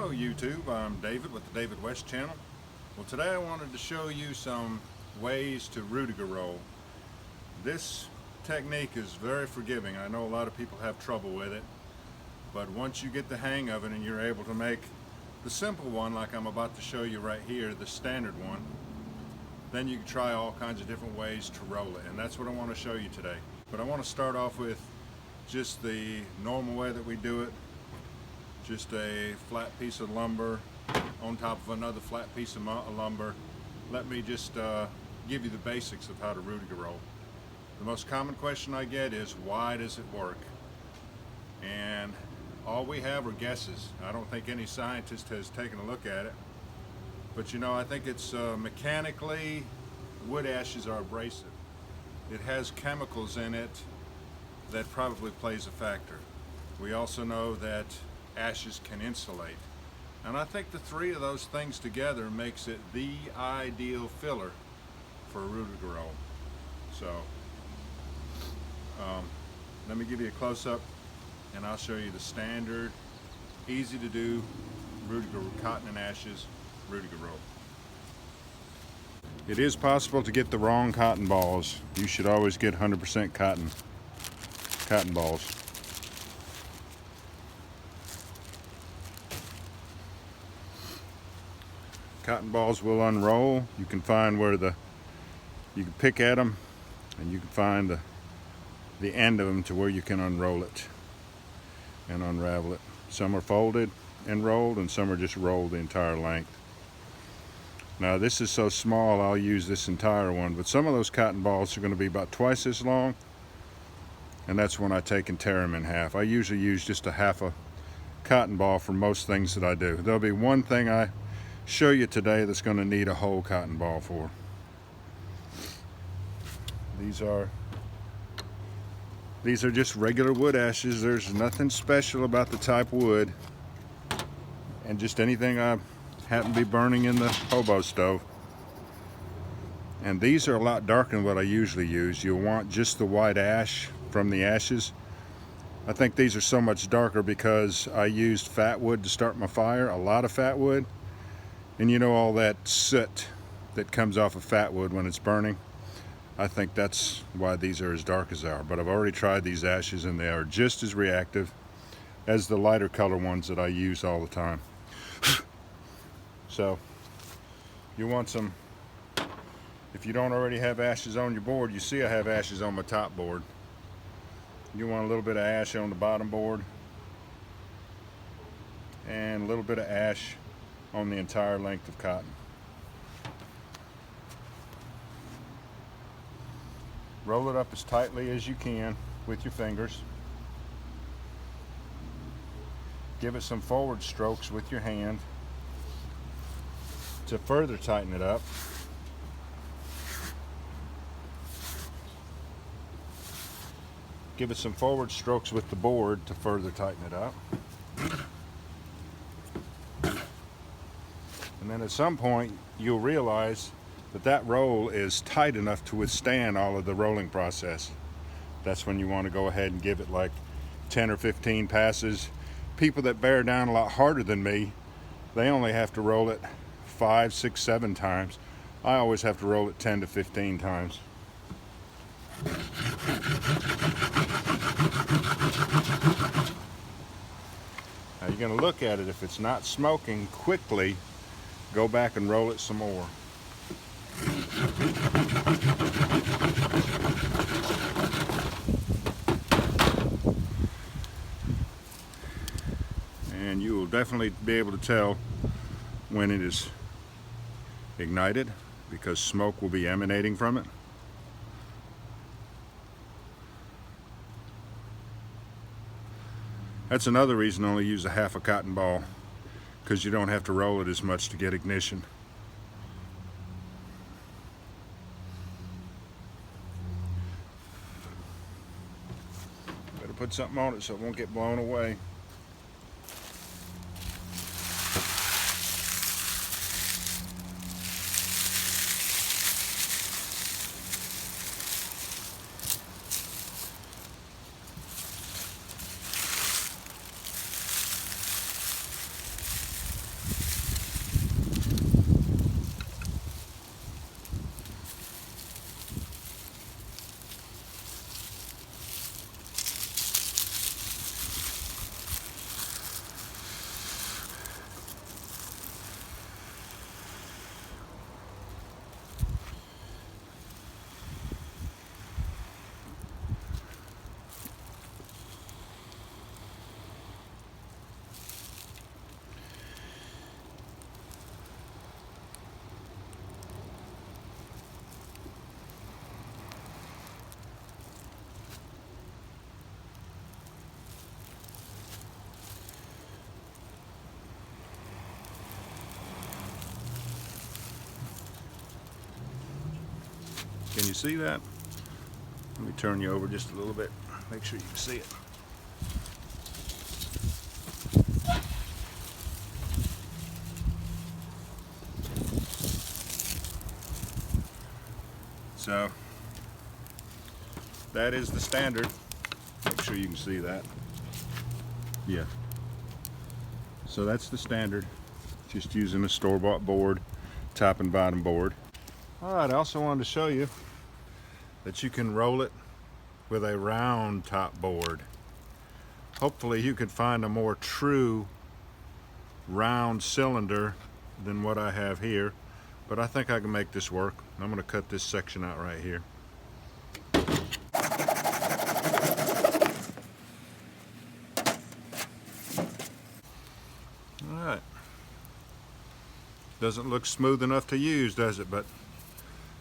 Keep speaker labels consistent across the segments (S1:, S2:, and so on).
S1: Hello YouTube, I'm David with the David West channel. Well, today I wanted to show you some ways to Rudiger Roll. This technique is very forgiving. I know a lot of people have trouble with it, but once you get the hang of it and you're able to make the simple one like I'm about to show you right here, the standard one, then you can try all kinds of different ways to roll it, and that's what I want to show you today. But I want to start off with just the normal way that we do it. Just a flat piece of lumber on top of another flat piece of lumber. Let me just give you the basics of how to Rudiger roll. The most common question I get is, why does it work? And all we have are guesses. I don't think any scientist has taken a look at it. But you know, I think it's mechanically, wood ashes are abrasive. It has chemicals in it that probably plays a factor. We also know that ashes can insulate, and I think the three of those things together makes it the ideal filler for a Rudiger roll. So let me give you a close-up and I'll show you the standard, easy to do Rudiger cotton and ashes Rudiger roll. It is possible to get the wrong cotton balls. You should always get 100% cotton balls. Cotton balls will unroll. You can find where you can pick at them, and you can find the end of them to where you can unroll it and unravel it. Some are folded and rolled, and some are just rolled the entire length. Now this is so small I'll use this entire one, but some of those cotton balls are going to be about twice as long, and that's when I take and tear them in half. I usually use just a half a cotton ball for most things that I do. There'll be one thing I show you today that's going to need a whole cotton ball for. These are just regular wood ashes. There's nothing special about the type wood, and just anything I happen to be burning in the hobo stove. And these are a lot darker than what I usually use. You'll want just the white ash from the ashes. I think these are so much darker because I used fat wood to start my fire, a lot of fat wood. And you know, all that soot that comes off of fat wood when it's burning, I think that's why these are as dark as they are. But I've already tried these ashes and they are just as reactive as the lighter color ones that I use all the time. So you want some, if you don't already have ashes on your board, you see I have ashes on my top board. You want a little bit of ash on the bottom board and a little bit of ash on the entire length of cotton. Roll it up as tightly as you can with your fingers. Give it some forward strokes with your hand to further tighten it up. Give it some forward strokes with the board to further tighten it up. And then at some point you'll realize that that roll is tight enough to withstand all of the rolling process. That's when you want to go ahead and give it like 10 or 15 passes. People that bear down a lot harder than me, they only have to roll it 5, 6, 7 times. I always have to roll it 10 to 15 times. Now you're going to look at it. If it's not smoking quickly, go back and roll it some more. And you will definitely be able to tell when it is ignited, because smoke will be emanating from it. That's another reason I only use a half a cotton ball, because you don't have to roll it as much to get ignition. Better put something on it so it won't get blown away. Can you see that? Let me turn you over just a little bit. Make sure you can see it. So that is the standard. Make sure you can see that. Yeah. So that's the standard. Just using a store-bought board, top and bottom board. All right, I also wanted to show you that you can roll it with a round top board. Hopefully you could find a more true round cylinder than what I have here, but I think I can make this work. I'm going to cut this section out right here. All right. Doesn't look smooth enough to use, does it? But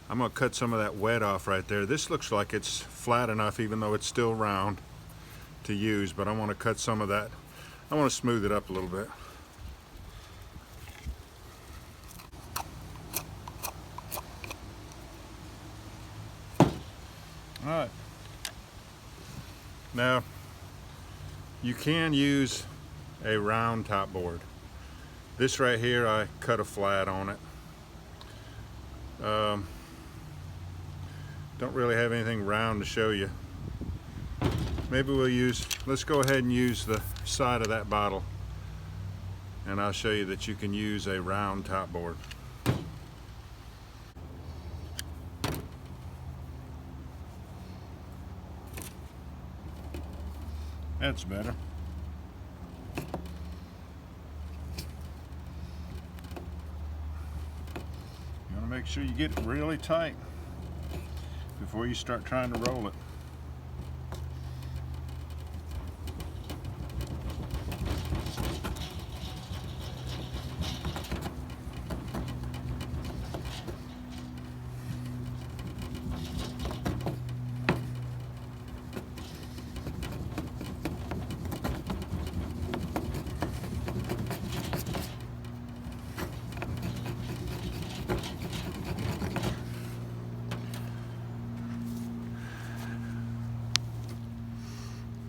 S1: I'm going to cut some of that wet off right there. This looks like it's flat enough, even though it's still round, to use, but I want to cut some of that. I want to smooth it up a little bit. All right. Now, you can use a round top board. This right here, I cut a flat on it. Don't really have anything round to show you. Maybe let's go ahead and use the side of that bottle, and I'll show you that you can use a round top board. That's better. You want to make sure you get it really tight before you start trying to roll it.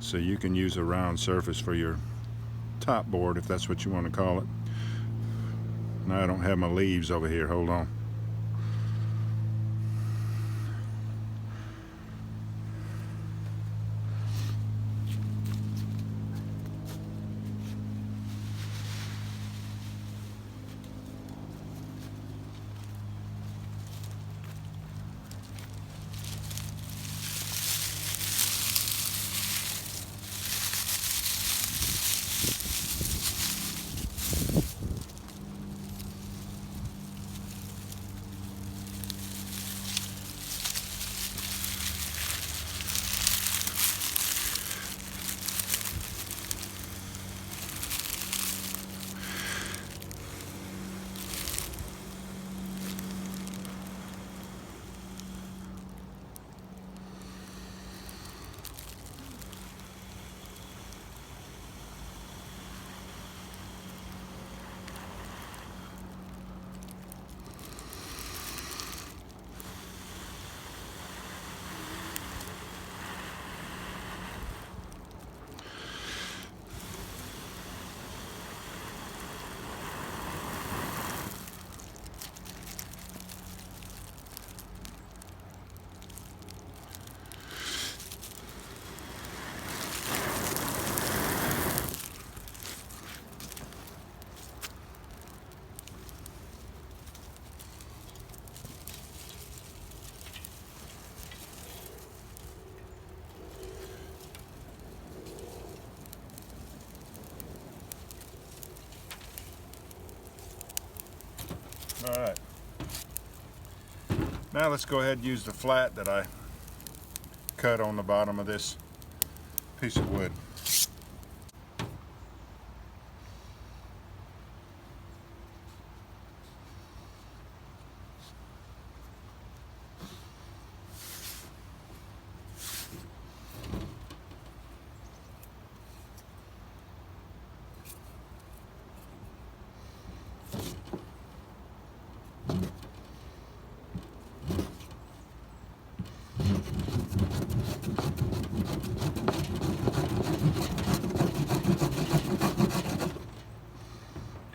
S1: So you can use a round surface for your top board if that's what you want to call it. Now I don't have my leaves over here. Hold on. All right. Now let's go ahead and use the flat that I cut on the bottom of this piece of wood.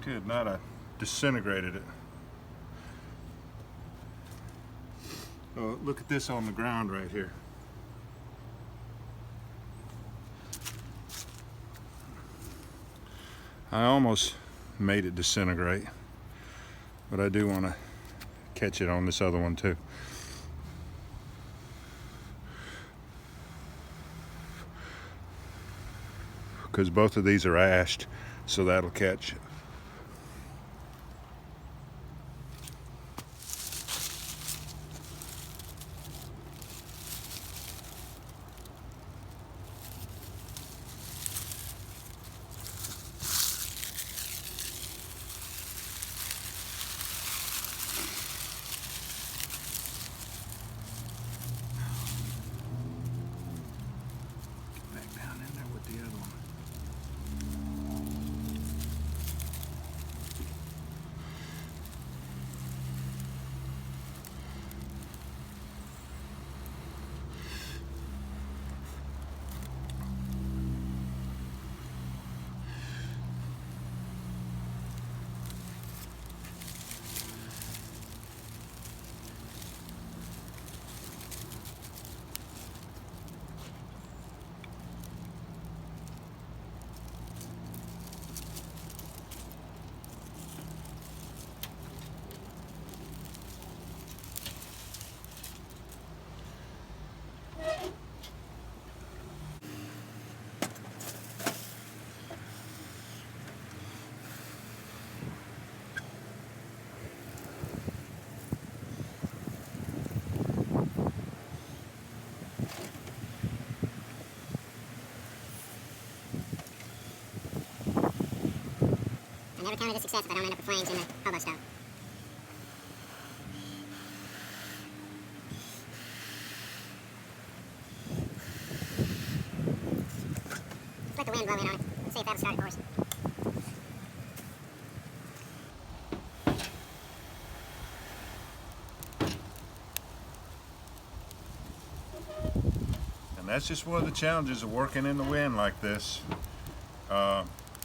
S1: Good, now I disintegrated it. Oh, look at this on the ground right here. I almost made it disintegrate, but I do want to catch it on this other one too. Because both of these are ashed, so that'll catch. Back down in there with the other one.
S2: I never counted a success if I don't end up with flames in the hobo stove. Let's let the wind blow in on it. Let's see if that'll start it for us.
S1: And that's just one of the challenges of working in the wind like this.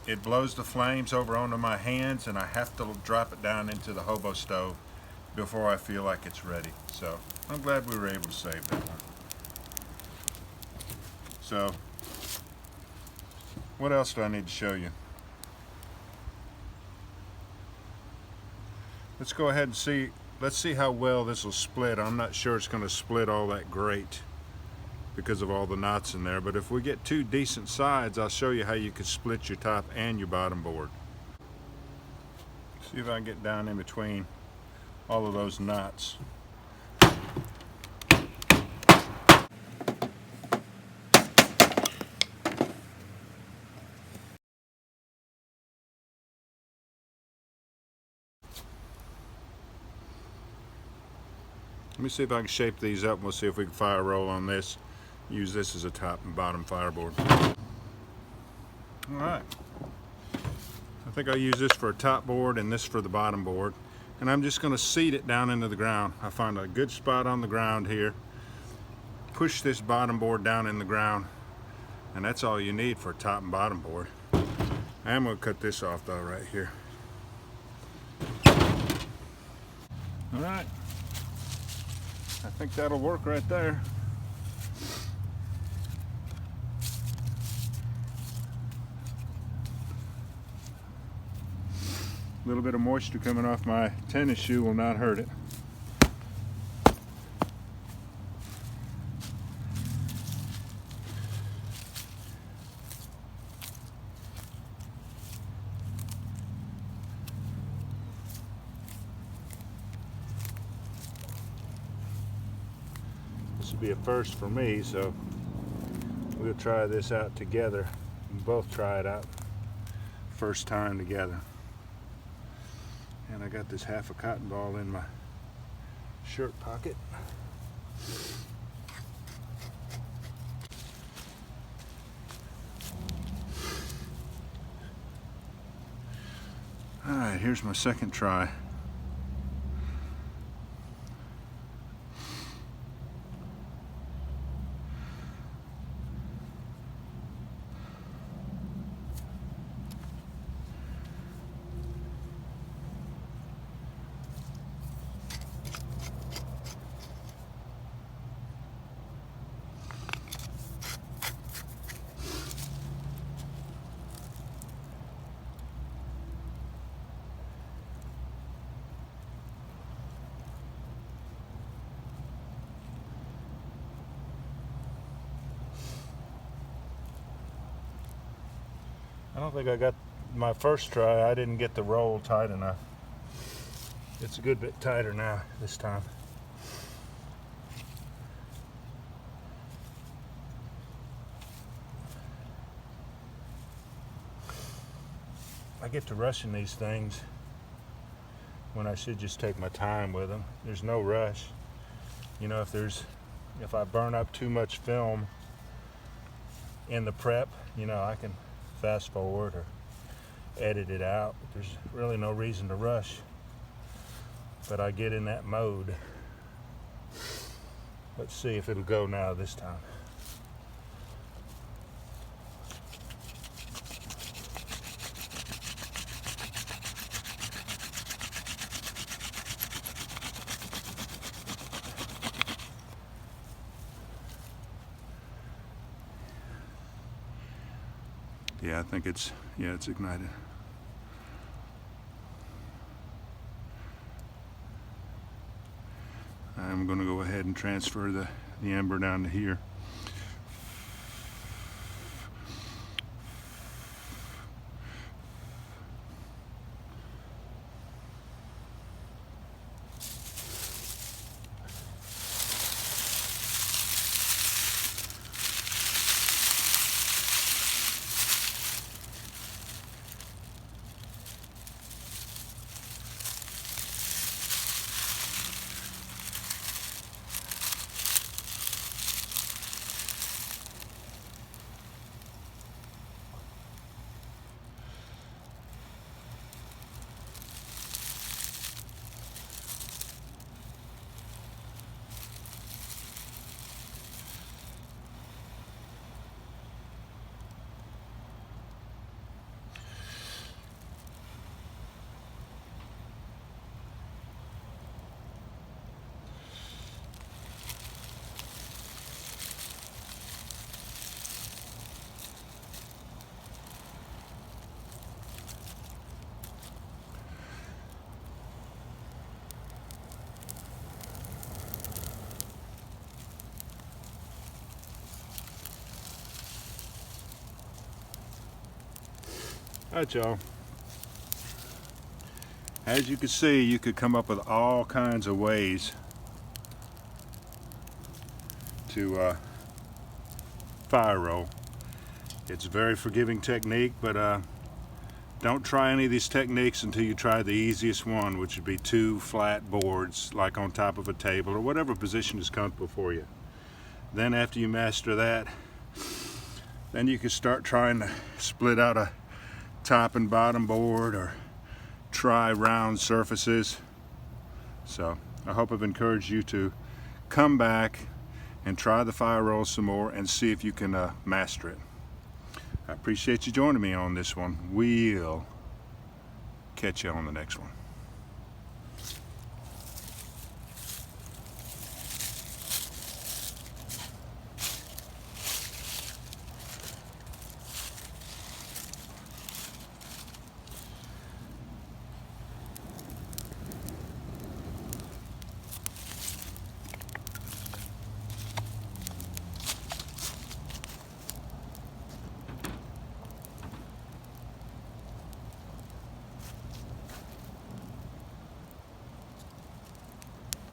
S1: It blows the flames over onto my hands, and I have to drop it down into the hobo stove before I feel like it's ready. So I'm glad we were able to save that one. So what else do I need to show you? Let's go ahead and see. Let's see how well this will split. I'm not sure it's going to split all that great because of all the knots in there, but if we get two decent sides, I'll show you how you could split your top and your bottom board. See if I can get down in between all of those knots. Let me see if I can shape these up, and we'll see if we can fire roll on this. Use this as a top and bottom fireboard. Alright. I think I'll use this for a top board and this for the bottom board. And I'm just going to seat it down into the ground. I find a good spot on the ground here. Push this bottom board down in the ground. And that's all you need for a top and bottom board. I am going to cut this off though right here. Alright. I think that'll work right there. A little bit of moisture coming off my tennis shoe will not hurt it. This will be a first for me, so we'll try this out together. We'll both try it out first time together. And I got this half a cotton ball in my shirt pocket. All right, here's my second try. I don't think I got my first try. I didn't get the roll tight enough. It's a good bit tighter now this time. I get to rushing these things when I should just take my time with them. There's no rush. You know, if I burn up too much film in the prep, you know, I can fast forward or edit it out. But there's really no reason to rush. But I get in that mode. Let's see if it'll go now this time. Yeah, I think it's ignited. I'm going to go ahead and transfer the ember down to here. Alright, y'all. As you can see, you could come up with all kinds of ways to fire roll. It's a very forgiving technique, but don't try any of these techniques until you try the easiest one, which would be 2 flat boards, like on top of a table or whatever position is comfortable for you. Then after you master that, then you can start trying to split out a top and bottom board or try round surfaces. So I hope I've encouraged you to come back and try the fire roll some more and see if you can master it. I appreciate you joining me on this one. We'll catch you on the next one.